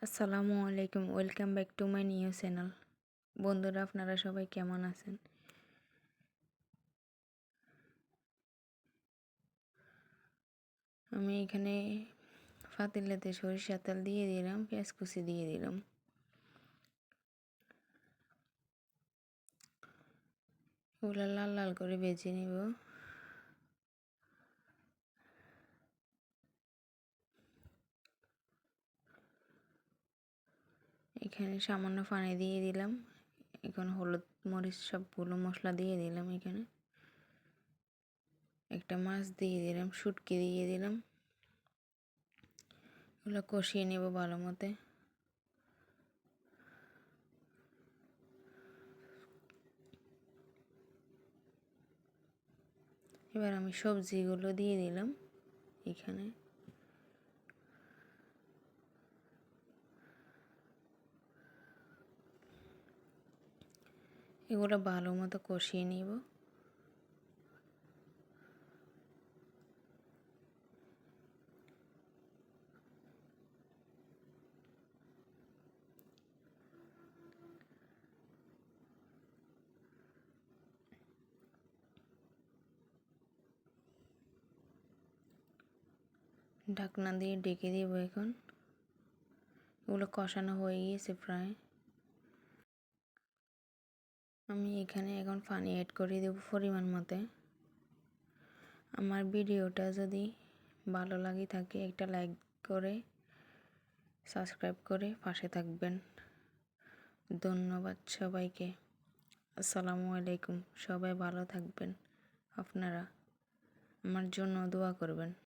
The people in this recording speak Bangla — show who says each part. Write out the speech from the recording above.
Speaker 1: আসসালামু আলাইকুম, welcome back to my new channel. বন্ধুরা, আপনারা সবাই কেমন আছেন? আমি এখানে পাতিলাতে সরিষার তেল দিয়ে দিলাম, পেঁয়াজ কুচি দিয়ে দিলাম। ওগুলো লাল লাল করে ভেজে নিব। এখানে সামান্য পানি দিয়ে দিলাম। এখন হলুদ মরিচ সবগুলো মশলা দিয়ে দিলাম। এখানে একটা মাছ দিয়ে দিলাম, শুটকি দিয়ে দিলাম। ওগুলো কষিয়ে নেব ভালো মতো। এবার আমি সবজিগুলো দিয়ে দিলাম এখানে। এগুলো ভালো মতো কষিয়ে নিব। ঢাকনা দিয়ে ঢেকে দিব। এখন এগুলো কষানো হয়ে গিয়েছে প্রায়। আমি এখানে এখন পানি অ্যাড করে দেব পরিমাণ মতো। আমার ভিডিওটা যদি ভালো লাগে থাকে একটা লাইক করে সাবস্ক্রাইব করে পাশে থাকবেন। ধন্যবাদ সবাইকে। আসসালামু আলাইকুম। সবাই ভালো থাকবেন। আপনারা আমার জন্য দোয়া করবেন।